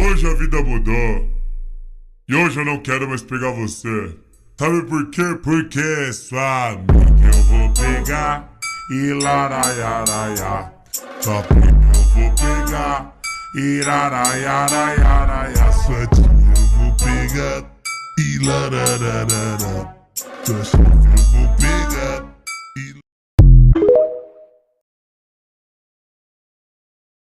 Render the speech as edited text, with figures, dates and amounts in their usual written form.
Hoje a vida mudou. E hoje eu não quero mais pegar você. Sabe por quê? Porque sua amiga eu vou pegar e laraiaraiá. Só porque eu vou pegar e laraiaraiaraiá. Sua tia eu vou pegar e larararará. Sua chefe eu vou pegar